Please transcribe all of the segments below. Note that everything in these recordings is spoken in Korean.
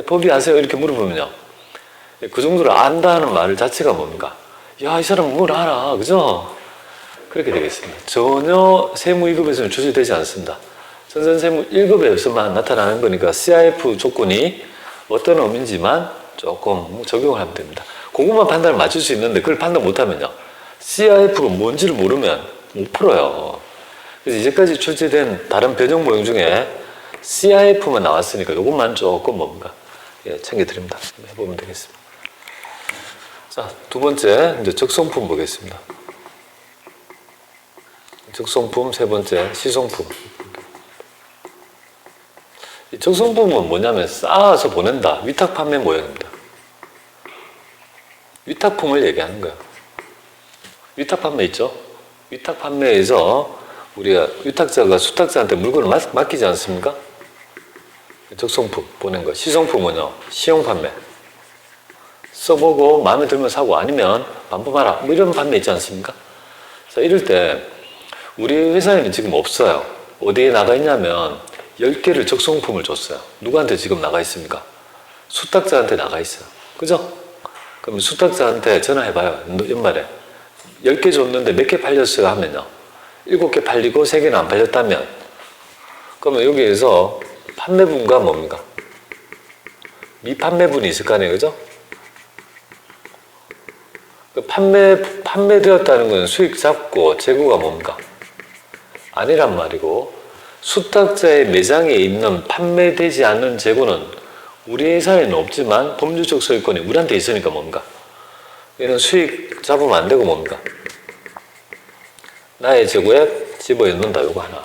FOB 아세요? 이렇게 물어보면요. 그 정도로 안다는 말 자체가 뭡니까? 야, 이 사람 뭘 알아. 그죠? 그렇게 되겠습니다. 전혀 세무 2급에서는 출제되지 않습니다. 전산세무 1급에서만 나타나는 거니까 CIF 조건이 어떤 의미인지만 조금 적용을 하면 됩니다. 그것만 판단을 맞출 수 있는데 그걸 판단 못하면요. CIF가 뭔지를 모르면 못 풀어요. 그래서 이제까지 출제된 다른 변형 모형 중에 CIF만 나왔으니까 이것만 조금 뭡니까? 예, 챙겨드립니다. 해보면 되겠습니다. 자, 두 번째, 이제 적성품 보겠습니다. 적성품, 세 번째, 시성품. 이 적성품은 뭐냐면 쌓아서 보낸다. 위탁 판매 모형입니다. 위탁품을 얘기하는 거예요. 위탁 판매 있죠? 위탁 판매에서 우리가 위탁자가 수탁자한테 물건을 맡기지 않습니까? 적성품 보낸 거. 시성품은요, 시용 판매. 써보고 마음에 들면 사고 아니면 반품하라. 뭐 이런 판매 있지 않습니까? 그래서 이럴 때 우리 회사에는 지금 없어요. 어디에 나가 있냐면 10개를 적성품을 줬어요. 누구한테 지금 나가 있습니까? 수탁자한테 나가 있어요. 그죠? 그럼 수탁자한테 전화해봐요. 연말에 10개 줬는데 몇 개 팔렸어요 하면요, 7개 팔리고 3개는 안 팔렸다면, 그러면 여기에서 판매분과 뭡니까? 미판매분이 있을 거 아니에요. 그죠? 판매되었다는 건 수익 잡고 재고가 뭡니까? 아니란 말이고, 수탁자의 매장에 있는 판매되지 않는 재고는 우리 회사에는 없지만 법률적 소유권이 우리한테 있으니까 뭡니까? 얘는 수익 잡으면 안 되고 뭡니까? 나의 재고에 집어넣는다. 요거 하나.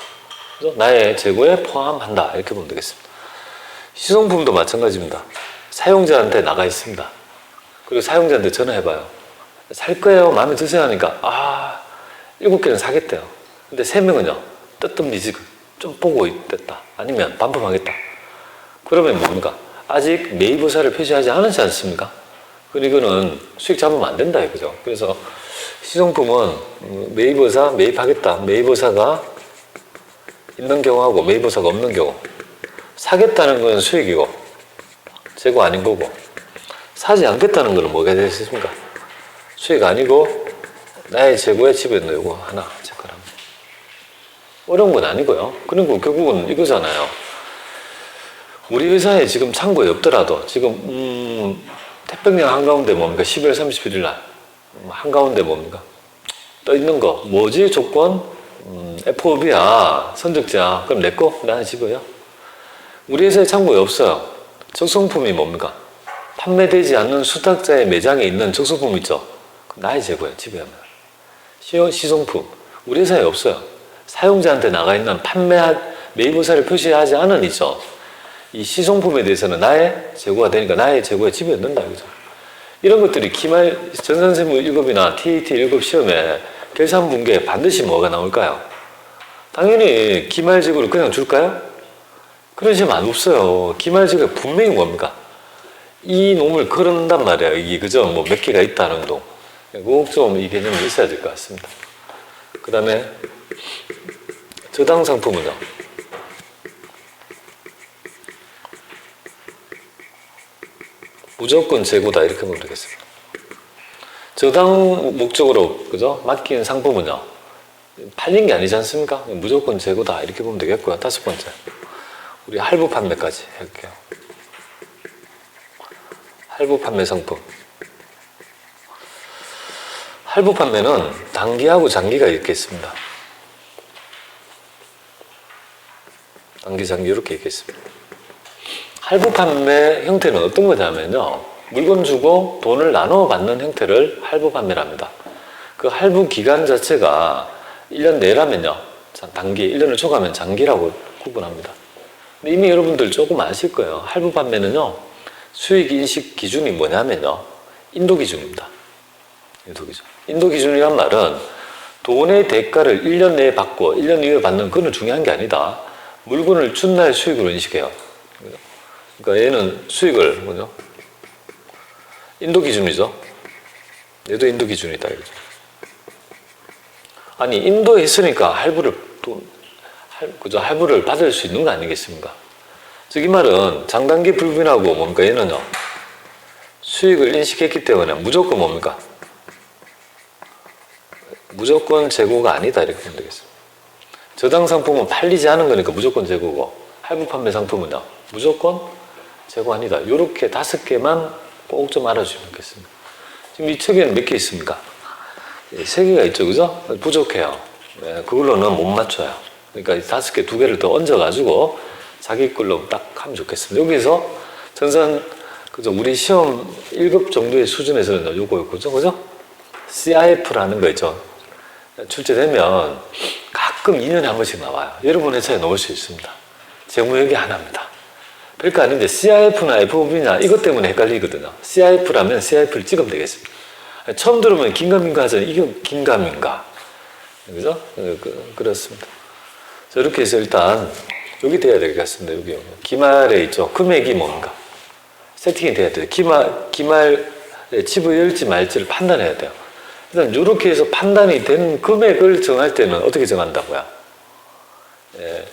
그래서 나의 재고에 포함한다. 이렇게 보면 되겠습니다. 시성품도 마찬가지입니다. 사용자한테 나가 있습니다. 그리고 사용자한테 전화해봐요. 살 거예요? 마음에 드세요? 하니까 7개는 사겠대요. 근데 3명은요 뜨뜻미지근 좀 보고 있겠다. 아니면 반품하겠다. 그러면 뭡니까? 아직 매입의사를 표시하지 않았지 않습니까? 이거는 수익 잡으면 안 된다 이거죠. 그래서 시성품은 매입의사, 매입하겠다. 매입의사가 있는 경우하고 매입의사가 없는 경우. 사겠다는 건 수익이고 재고 아닌 거고, 사지 않겠다는 건 뭐가 되겠습니까? 수익 아니고 나의 재고에 집어넣는 요거 하나 체크합니다. 어려운 건 아니고요. 그리고 결국은 이거잖아요. 우리 회사에 지금 창고에 없더라도 지금 태평양 한가운데 뭡니까? 12월 31일 날 한가운데 뭡니까? 떠 있는 거 뭐지? 조건? FOB야. 선적자. 그럼 내 거? 나 집어요? 우리 회사에 창고에 없어요. 적성품이 뭡니까? 판매되지 않는 수탁자의 매장에 있는 적성품 있죠? 나의 재고에 집어야만. 시성품. 우리 회사에 없어요. 사용자한테 나가 있는 매입의사를 표시하지 않은 있죠? 이 시성품에 대해서는 나의 재고가 되니까 나의 재고에 집어넣는다. 그죠? 이런 것들이 기말 전산세무 1급이나 TAT 1급 시험에 결산분계에 반드시 뭐가 나올까요? 당연히 기말직으로 그냥 줄까요? 그런 시험 안 없어요. 기말직에 분명히 뭡니까? 이 놈을 걸은단 말이에요. 이게 그죠? 뭐 몇 개가 있다는 동. 꼭 좀 이 개념이 있어야 될 것 같습니다. 그 다음에 저당 상품은요. 무조건 재고다 이렇게 보면 되겠습니다. 저당 목적으로 그죠? 맡긴 상품은요. 팔린 게 아니지 않습니까? 무조건 재고다 이렇게 보면 되겠고요. 5번째. 우리 할부 판매까지 할게요. 할부 판매 상품. 할부 판매는 단기하고 장기가 이렇게 있습니다. 단기, 장기 이렇게 있겠습니다. 할부 판매 형태는 어떤 거냐면요. 물건 주고 돈을 나눠 받는 형태를 할부 판매랍니다. 그 할부 기간 자체가 1년 내라면요. 단기, 1년을 초과하면 장기라고 구분합니다. 근데 이미 여러분들 조금 아실 거예요. 할부 판매는요. 수익 인식 기준이 뭐냐면요. 인도 기준입니다. 인도 기준. 인도 기준이란 말은 돈의 대가를 1년 내에 받고 1년 이후에 받는 그건 중요한 게 아니다. 물건을 준 날 수익으로 인식해요. 그러니까 얘는 수익을 뭐죠? 인도 기준이죠. 얘도 인도 기준이다 이거죠. 아니 인도에 있으니까 할부를 받을 수 있는 거 아니겠습니까? 즉 이 말은 장단기 불분하고 뭡니까? 얘는요. 수익을 인식했기 때문에 무조건 뭡니까? 무조건 재고가 아니다 이렇게 보면 되겠습니다. 저당 상품은 팔리지 않은 거니까 무조건 재고고 할부 판매 상품은요. 무조건 재고 아니다. 이렇게 5개만 꼭 좀 알아주시면 좋겠습니다. 지금 이 책에는 몇 개 있습니까? 3개가 있죠. 그죠? 부족해요. 그걸로는 못 맞춰요. 그러니까 5개, 2개를 더 얹어가지고 자기 걸로 딱 하면 좋겠습니다. 여기서 전산, 그죠? 우리 시험 1급 정도의 수준에서는 요거였죠. 그죠? CIF라는 거 있죠. 출제되면 가끔 2년에 한 번씩 나와요. 여러분 회사에 넣을 수 있습니다. 재무회계 하나입니다. 별거 아닌데 CIF나 FOB나 이것 때문에 헷갈리거든요. CIF라면 CIF를 찍으면 되겠습니다. 처음 들으면 긴가민가 하잖아요. 이게 긴가민가. 그죠? 그렇습니다. 자, 이렇게 해서 일단 여기 돼야 되겠습니다. 여기 기말에 있죠. 금액이 뭔가 세팅이 돼야 돼요. 기말에 지불할지 말지를 판단해야 돼요. 일단 이렇게 해서 판단이 된 금액을 정할 때는 어떻게 정한다고요?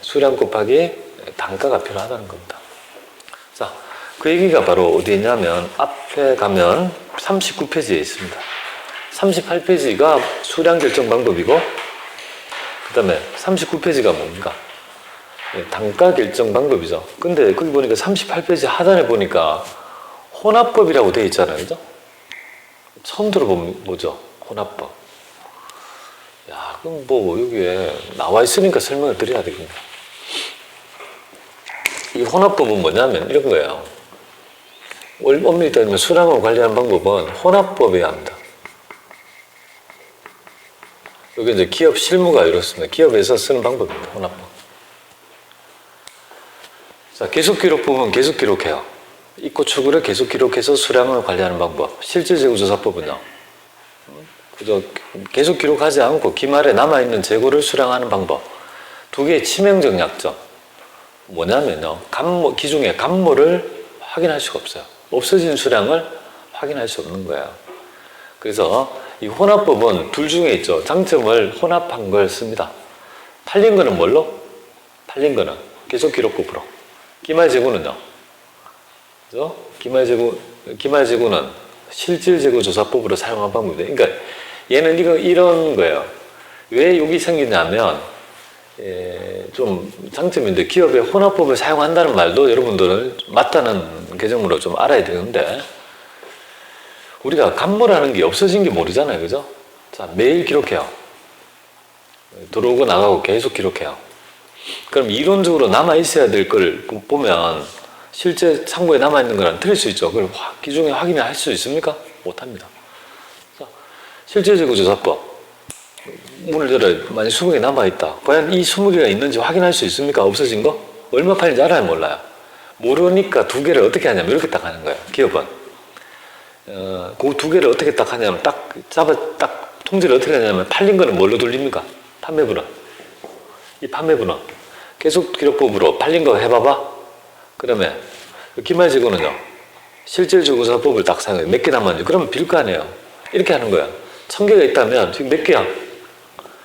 수량 곱하기 단가가 필요하다는 겁니다. 자, 그 얘기가 바로 어디 있냐면 앞에 가면 39페이지에 있습니다. 38페이지가 수량 결정 방법이고 그 다음에 39페이지가 뭡니까? 단가 결정 방법이죠. 근데 거기 보니까 38페이지 하단에 보니까 혼합법이라고 되어 있잖아요. 그죠? 처음 들어보면 뭐죠? 혼합법. 야, 그럼 뭐 여기에 나와 있으니까 설명을 드려야 되겠네요. 이 혼합법은 뭐냐면 이런 거예요. 엄밀히 따지면 수량을 관리하는 방법은 혼합법이어야 합니다. 여기 이제 기업 실무가 이렇습니다. 기업에서 쓰는 방법입니다. 혼합법. 자, 계속 기록법은 계속 기록해요. 입고 출구를 계속 기록해서 수량을 관리하는 방법. 실질 재고조사법은요. 그저 계속 기록하지 않고 기말에 남아있는 재고를 수량하는 방법. 2개의 치명적 약점. 뭐냐면요. 기중에 감모를 확인할 수가 없어요. 없어진 수량을 확인할 수 없는 거예요. 그래서 이 혼합법은 둘 중에 있죠. 장점을 혼합한 걸 씁니다. 팔린 거는 뭘로? 팔린 거는 계속 기록법으로. 기말 재고는요. 그죠? 기말 재고는 실질 재고 조사법으로 사용한 방법이에요. 그러니까 얘는 이런 거예요. 왜 여기 생기냐면 좀 장점인데 기업의 혼합법을 사용한다는 말도 여러분들은 맞다는 개념으로 좀 알아야 되는데 우리가 감모라는 게 없어진 게 모르잖아요. 그죠? 자, 매일 기록해요. 들어오고 나가고 계속 기록해요. 그럼 이론적으로 남아있어야 될 걸 보면 실제 창고에 남아있는 거랑 틀릴 수 있죠. 그걸 기중에 확인을 할 수 있습니까? 못합니다. 자, 실질재고조사법. 문을 열어 만약 20개 남아있다. 과연 이 20개가 있는지 확인할 수 있습니까? 없어진 거? 얼마 팔린지 알아요? 몰라요? 모르니까 2개를 어떻게 하냐면 이렇게 딱 하는 거예요. 기업은. 그 2개를 어떻게 딱 하냐면 딱 통지를 어떻게 하냐면 팔린 거는 뭘로 돌립니까? 판매분은. 이 판매분은 계속 기록법으로 팔린 거 해봐봐. 그러면 기말재고는요. 실질재고조사법을 딱 사용해요. 몇 개 남았는지. 그러면 빌 거 아니에요. 이렇게 하는 거야. 1000개가 있다면 지금 몇 개야?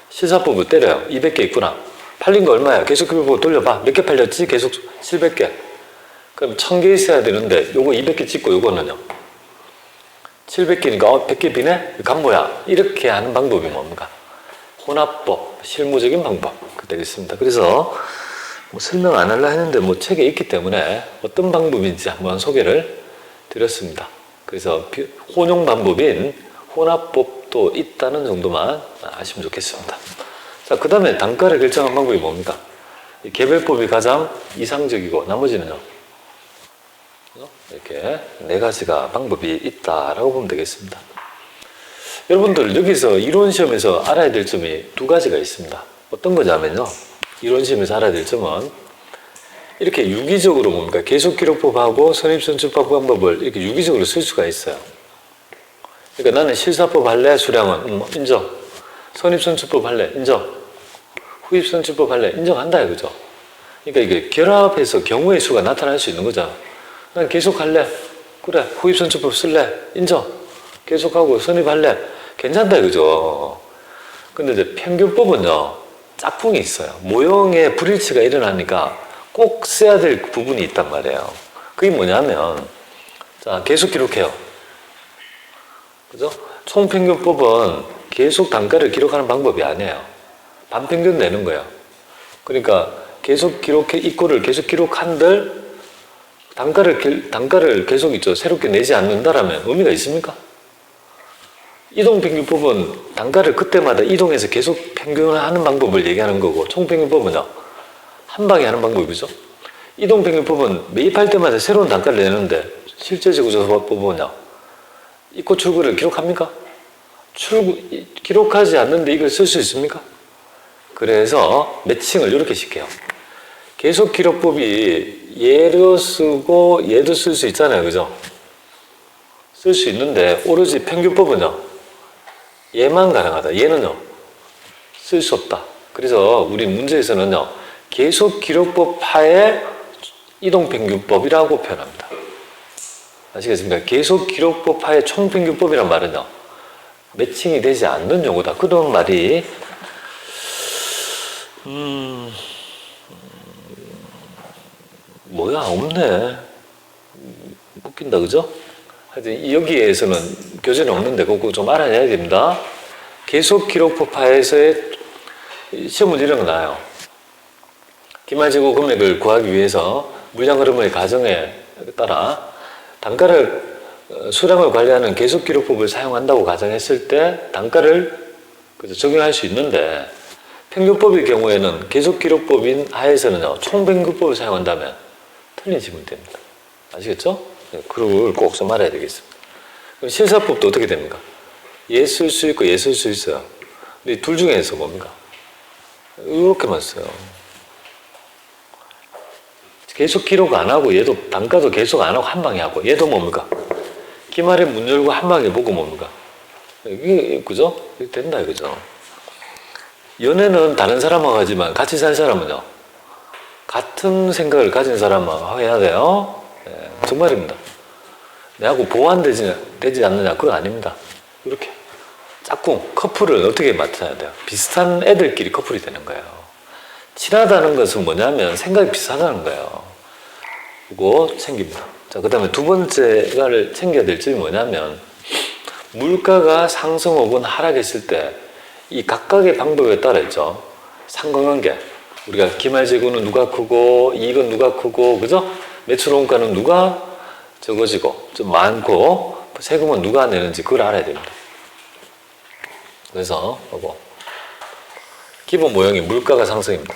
실사법을 때려요. 200개 있구나. 팔린 거 얼마야? 계속 기록법 돌려봐. 몇 개 팔렸지? 계속 700개. 그럼 1000개 있어야 되는데 요거 200개 찍고 요거는요. 700개니까 100개 비네? 감모야. 이렇게 하는 방법이 뭡니까? 혼합법, 실무적인 방법. 그 되겠습니다. 그래서 뭐 설명 안 하려 했는데 뭐 책에 있기 때문에 어떤 방법인지 한번 소개를 드렸습니다. 그래서 혼용 방법인 혼합법도 있다는 정도만 아시면 좋겠습니다. 자, 그 다음에 단가를 결정한 방법이 뭡니까? 개별법이 가장 이상적이고 나머지는요. 이렇게 4가지가 방법이 있다라고 보면 되겠습니다. 여러분들 여기서 이론시험에서 알아야 될 점이 2가지가 있습니다. 어떤 거냐면요. 이론시험에서 알아야 될 점은 이렇게 유기적으로 뭡니까? 계속기록법하고 선입선출법 방법을 이렇게 유기적으로 쓸 수가 있어요. 그러니까 나는 실사법 할래? 수량은 인정. 선입선출법 할래? 인정. 후입선출법 할래? 인정한다 이거죠. 그러니까 이게 결합해서 경우의 수가 나타날 수 있는 거죠. 난 계속 할래? 그래. 후입선출법 쓸래? 인정. 계속하고 선입할래? 괜찮다 이거죠. 근데 이제 평균법은요. 짝꿍이 있어요. 모형에 불일치가 일어나니까 꼭 써야 될 부분이 있단 말이에요. 그게 뭐냐면, 자, 계속 기록해요. 그죠? 총평균법은 계속 단가를 기록하는 방법이 아니에요. 반평균 내는 거예요. 그러니까 계속 기록해, 이꼴을 계속 기록한들 단가를 계속 있죠. 새롭게 내지 않는다라면 의미가 있습니까? 이동평균법은 단가를 그때마다 이동해서 계속 평균을 하는 방법을 얘기하는 거고, 총평균법은요, 한 방에 하는 방법이죠. 이동평균법은 매입할 때마다 새로운 단가를 내는데, 실제적으로법은요, 이꼴 출구를 기록합니까? 기록하지 않는데 이걸 쓸 수 있습니까? 그래서 매칭을 이렇게 시켜요. 계속 기록법이 얘도 쓰고 얘도 쓸 수 있잖아요. 그죠? 쓸 수 있는데 오로지 평균법은요, 얘만 가능하다. 얘는요, 쓸 수 없다. 그래서 우리 문제에서는요, 계속 기록법 하에 이동평균법이라고 표현합니다. 아시겠습니까? 계속 기록법 하에 총평균법이란 말은요, 매칭이 되지 않는 용어다. 그런 말이 뭐야, 없네. 웃긴다, 그죠? 하여튼 여기에서는 교재는 없는데 그거 좀 알아내야 됩니다. 계속 기록법 하에서의 시험 문제 이런 거 나와요. 기말재고 금액을 구하기 위해서 물량 흐름의 가정에 따라 단가를 수량을 관리하는 계속 기록법을 사용한다고 가정했을 때 단가를 적용할 수 있는데, 평균법의 경우에는 계속 기록법인 하에서는요, 총평균법을 사용한다면 틀린 지문이 됩니다. 아시겠죠? 그걸 꼭 좀 알아야 되겠습니다. 그럼 실사법도 어떻게 됩니까? 얘 쓸 수 있고 얘 쓸 수 있어요. 근데 둘 중에서 뭡니까? 이렇게만 써요. 계속 기록 안 하고, 얘도 단가도 계속 안 하고 한 방에 하고, 얘도 뭡니까? 기말에 문 열고 한 방에 보고 뭡니까? 이게, 그죠? 이게 된다, 그죠? 연애는 다른 사람하고 하지만 같이 살 사람은요, 같은 생각을 가진 사람하고 해야 돼요. 네, 정말입니다. 내하고 보완되지 않느냐, 그거 아닙니다. 이렇게 짝꿍, 커플을 어떻게 맡아야 돼요? 비슷한 애들끼리 커플이 되는 거예요. 친하다는 것은 뭐냐면 생각이 비슷하다는 거예요. 그거 챙깁니다. 자, 그 다음에 두 번째를 챙겨야 될 점이 뭐냐면, 물가가 상승 혹은 하락했을 때 이 각각의 방법에 따라 있죠. 상관관계. 우리가 기말재고는 누가 크고 이익은 누가 크고, 그죠? 매출 원가는 누가 적어지고 좀 많고 세금은 누가 내는지 그걸 알아야 됩니다. 그래서 보고 기본 모형이 물가가 상승입니다.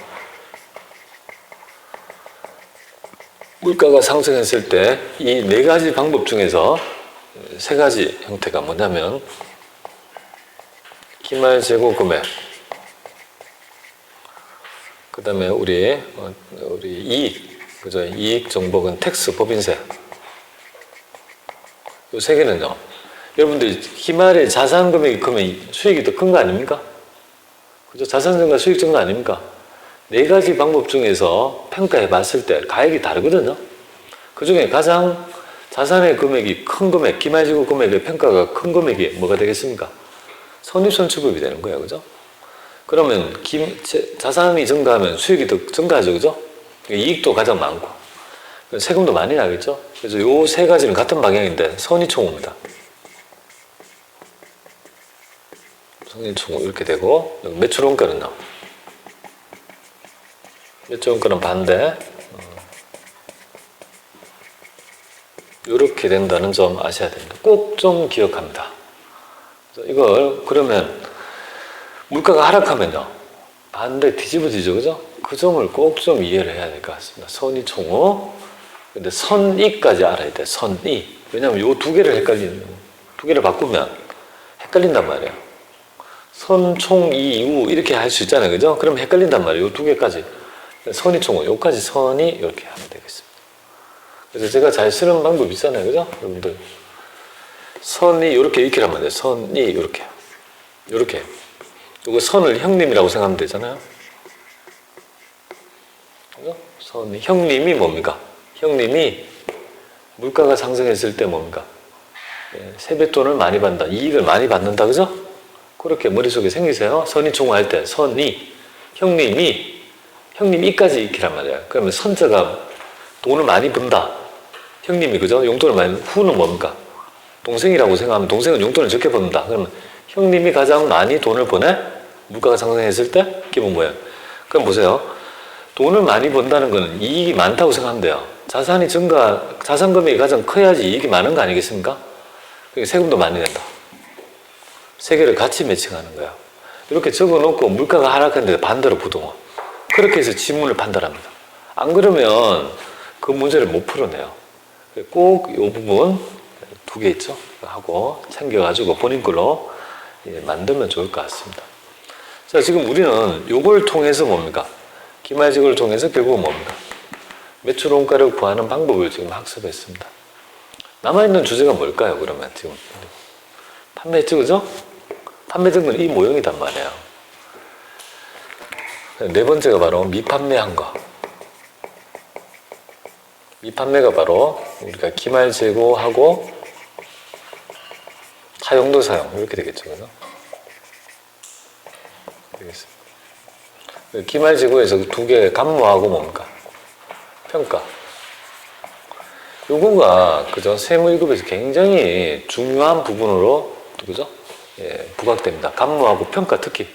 물가가 상승했을 때 이 네 가지 방법 중에서 세 가지 형태가 뭐냐면, 기말재고 금액, 그 다음에 우리 이익, 그죠? 이익, 정복은 텍스, 법인세. 이 세 개는요, 여러분들 기말에 자산 금액이 크면 수익이 더 큰 거 아닙니까? 그죠? 자산 증가, 수익 증가 아닙니까? 네 가지 방법 중에서 평가해 봤을 때 가액이 다르거든요. 그 중에 가장 자산의 금액이 큰 금액, 기말재고 금액의 평가가 큰 금액이 뭐가 되겠습니까? 선입선출법이 되는 거예요. 그죠? 그러면 자산이 증가하면 수익이 더 증가하죠. 그죠? 이익도 가장 많고 세금도 많이 나겠죠? 그래서 이 세 가지는 같은 방향인데 선의총우입니다. 선의총우 이렇게 되고, 매출원가는요, 매출원가는 반대. 이렇게 된다는 점 아셔야 됩니다. 꼭 좀 기억합니다. 이걸 그러면 물가가 하락하면요, 반대 뒤집어지죠. 그죠? 그 점을 꼭 좀 이해를 해야 될 것 같습니다. 선의총우. 근데 선의까지 알아야 돼. 선의. 왜냐하면 이 두 개를 두 개를 바꾸면 헷갈린단 말이에요. 선, 총, 이, 우 이렇게 할 수 있잖아요. 그죠? 그럼 헷갈린단 말이에요. 이 두 개까지. 선의총우. 여기까지 선의 이렇게 하면 되겠습니다. 그래서 제가 잘 쓰는 방법이 있잖아요. 그죠? 여러분들. 선이 이렇게 익히란 말이에요. 선이 이렇게. 이렇게. 이거 선을 형님이라고 생각하면 되잖아요. 그죠? 선이. 형님이 뭡니까? 형님이 물가가 상승했을 때 뭡니까? 세뱃돈을 많이 받는다. 이익을 많이 받는다. 그죠? 그렇게 머릿속에 생기세요. 선의총우할 때. 선이. 형님이 형님 이까지 익히란 말이야. 그러면 선자가 돈을 많이 번다. 형님이 그죠? 용돈을 많이, 후는 뭡니까? 동생이라고 생각하면 동생은 용돈을 적게 번다. 그러면 형님이 가장 많이 돈을 버네? 물가가 상승했을 때? 기본 뭐예요? 그럼 보세요. 돈을 많이 번다는 거는 이익이 많다고 생각하면 돼요. 자산이 자산 금액이 가장 커야지 이익이 많은 거 아니겠습니까? 그러니까 세금도 많이 낸다. 세 개를 같이 매칭하는 거야. 이렇게 적어놓고 물가가 하락했는데 반대로 부동어. 그렇게 해서 지문을 판단합니다. 안 그러면 그 문제를 못 풀어내요. 꼭 이 부분 두 개 있죠? 하고 챙겨가지고 본인 걸로 만들면 좋을 것 같습니다. 자, 지금 우리는 요걸 통해서 뭡니까? 기말직을 통해서 결국은 뭡니까? 매출 원가를 구하는 방법을 지금 학습했습니다. 남아있는 주제가 뭘까요, 그러면 지금? 판매했죠, 그죠? 판매등은 이 모형이단 말이에요. 네 번째가 바로 미판매한 거. 미판매가 바로 우리가 기말 재고하고 타용도 사용 이렇게 되겠죠, 그죠? 되겠습니다. 기말 재고에서 두 개 감모하고 뭡니까? 평가. 요거가 그죠? 세무일급에서 굉장히 중요한 부분으로 그죠? 예, 부각됩니다. 감모하고 평가 특히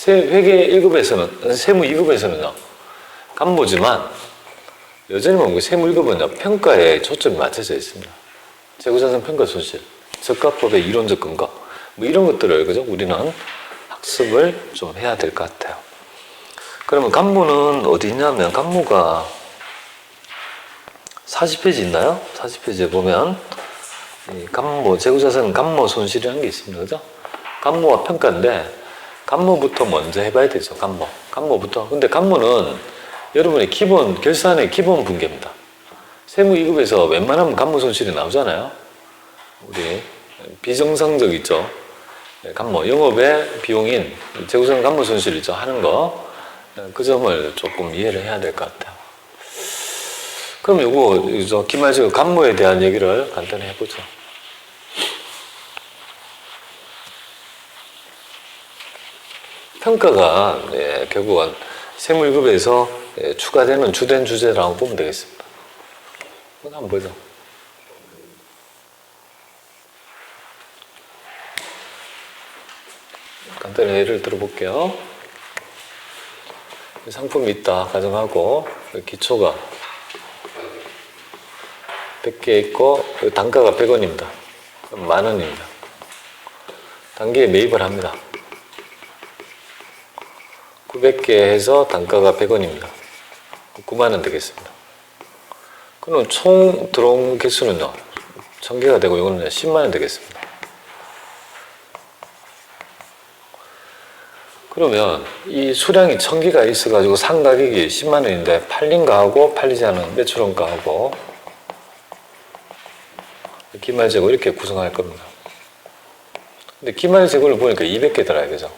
회계 1급에서는 세무 2급에서는요. 감모지만 여전히 뭐 세무 1급은요. 평가에 초점이 맞춰져 있습니다. 재고자산 평가 손실, 저가법의 이론적 근거 뭐 이런 것들을 그죠? 우리는 학습을 좀 해야 될 것 같아요. 그러면 감모는 어디 있냐면 감모가 40페이지 있나요? 40페이지에 보면 이 감모, 재고자산 감모 손실이라는 게 있습니다. 그죠? 감모와 평가인데 감모부터 먼저 해봐야 되죠. 감모부터. 근데 감모는 여러분의 기본 결산의 기본 분계입니다. 세무 2급에서 웬만하면 감모 손실이 나오잖아요. 우리 비정상적 있죠. 감모, 영업의 비용인 재고자산 감모 손실이죠. 하는 거. 그 점을 조금 이해를 해야 될 것 같아요. 그럼 요거 기말지급 감모에 대한 얘기를 간단히 해보죠. 평가가 결국은 세무일급에서 추가되는 주된 주제라고 보면 되겠습니다. 한번 보죠. 간단히 예를 들어볼게요. 상품이 있다 가정하고 기초가 100개 있고 단가가 100원입니다. 만원입니다. 단기에 매입을 합니다. 900개 해서 단가가 100원입니다. 9만원 되겠습니다. 그럼 총 들어온 개수는요. 1000개가 되고 이거는 10만원 되겠습니다. 그러면 이 수량이 1000개가 있어가지고 상가격이 10만원인데 팔린 거하고 팔리지 않은 매출원가하고 기말재고 이렇게 구성할 겁니다. 근데 기말재고를 보니까 200개더라 이거죠.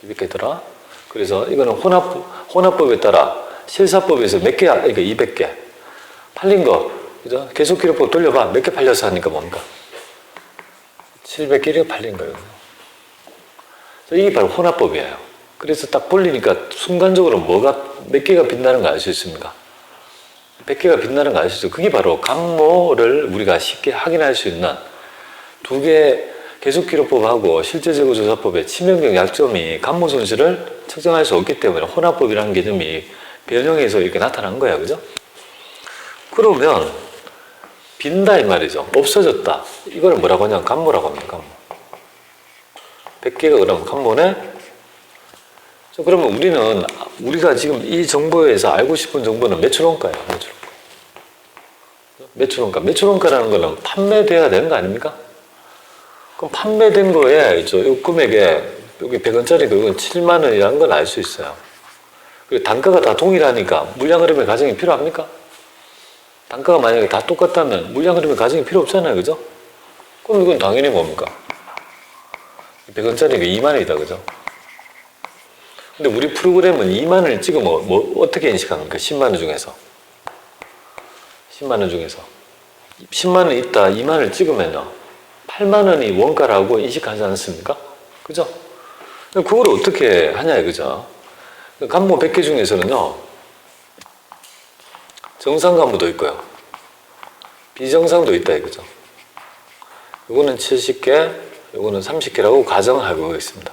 200개더라. 그래서 이거는 혼합법에 따라 실사법에서 몇 개, 그러니까 200개. 팔린 거, 그죠? 계속기록법 돌려봐. 몇 개 팔려서 하니까 뭡니까? 700개 팔린 거예요. 이게 바로 혼합법이에요. 그래서 딱 볼리니까 순간적으로 몇 개가 빛나는 거 알 수 있습니까? 100개가 빛나는 거 알 수 있죠. 그게 바로 감모를 우리가 쉽게 확인할 수 있는 두 개 계속기록법하고 실제재고조사법의 치명적 약점이 감모 손실을 측정할 수 없기 때문에 혼합법이라는 개념이 변형해서 이렇게 나타난 거야. 그죠? 그러면 빈다 이 말이죠. 없어졌다. 이걸 뭐라고 하냐면 감모라고 합니다. 감모. 100개가 그러면 감모네? 그러면 우리가 지금 이 정보에서 알고 싶은 정보는 매출원가예요. 매출원가. 매출원가라는 거는 판매돼야 되는 거 아닙니까? 그럼 판매된 거에 이 금액에 여기 100원짜리고 이건 7만 원이라는 걸 알 수 있어요. 그리고 단가가 다 동일하니까 물량 흐름의 가정이 필요합니까? 단가가 만약에 다 똑같다면 물량 흐름의 가정이 필요 없잖아요. 그죠? 그럼 이건 당연히 뭡니까? 100원짜리가 2만 원이다. 그죠? 근데 우리 프로그램은 2만 원을 찍으면 어떻게 인식합니까? 10만 원 중에서. 10만 원 중에서. 10만 원 있다. 2만 원을 찍으면요. 8만 원이 원가라고 인식하지 않습니까? 그죠? 그걸 어떻게 하냐 이거죠. 간모 100개 중에서는요, 정상 간모도 있고요, 비정상도 있다 이거죠. 요거는 70개, 요거는 30개라고 가정을 하고 있습니다.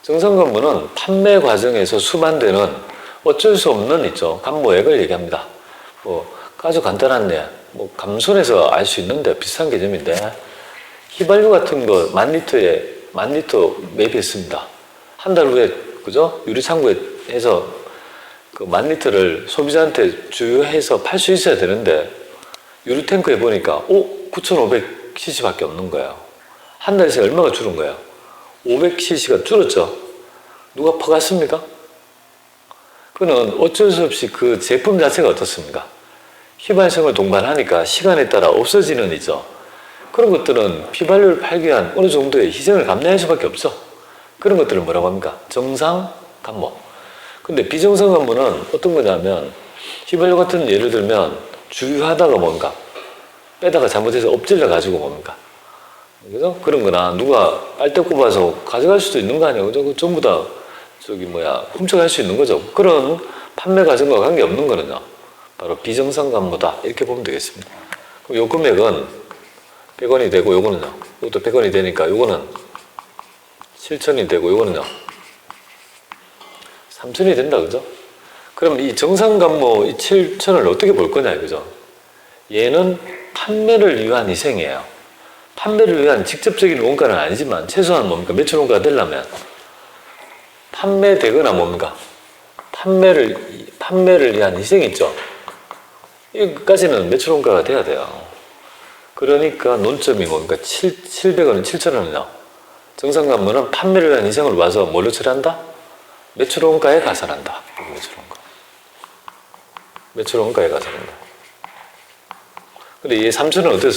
정상 간모는 판매 과정에서 수반되는 어쩔 수 없는 있죠, 간모액을 얘기합니다. 뭐 아주 간단한 예, 뭐 감손에서 알 수 있는데 비슷한 개념인데, 휘발유 같은 거 10,000리터 매입했습니다. 한 달 후에 그죠? 유리창고에 해서 그 10,000리터를 소비자한테 주유해서 팔 수 있어야 되는데, 유리탱크에 보니까 9,500cc밖에 없는 거예요. 한 달에 얼마가 줄은 거예요? 500cc가 줄었죠. 누가 퍼갔습니까? 그는 어쩔 수 없이 그 제품 자체가 어떻습니까? 휘발성을 동반하니까 시간에 따라 없어지는 있죠. 그런 것들은 휘발유를 팔기 위한 어느 정도의 희생을 감내할 수밖에 없어. 그런 것들을 뭐라고 합니까? 정상 간모. 근데 비정상 간모는 어떤 거냐면, 휘발유 같은 예를 들면 주유하다가 뭔가 빼다가 잘못해서 엎질러 가지고 뭡니까? 그죠? 그런 거나 누가 빨대 꼽아서 가져갈 수도 있는 거 아니에요. 그죠? 전부 다 훔쳐갈 수 있는 거죠. 그런 판매 과정과 관계없는 거는요, 바로 비정상 간모다 이렇게 보면 되겠습니다. 그럼 요 금액은 100원이 되고, 요거는요, 이것도 100원이 되니까 요거는 7,000이 되고, 요거는요 3,000이 된다, 그죠? 그럼 이 정상 간모 이 7,000을 어떻게 볼 거냐 이거죠. 얘는 판매를 위한 희생이에요. 판매를 위한 직접적인 원가는 아니지만 최소한 뭡니까? 매출 원가가 되려면 판매되거나 뭡니까? 판매를 위한 희생이 있죠. 여기까지는 매출 원가가 돼야 돼요. 그러니까 논점이 뭡니까? 700원은 7,000원이요. 정상 간모는 판매를 위한 희생을 와서 뭘로 처리한다? 매출 원가에 가산한다. 매출 원가에 가산한다. 근데 이 3,000원 어디서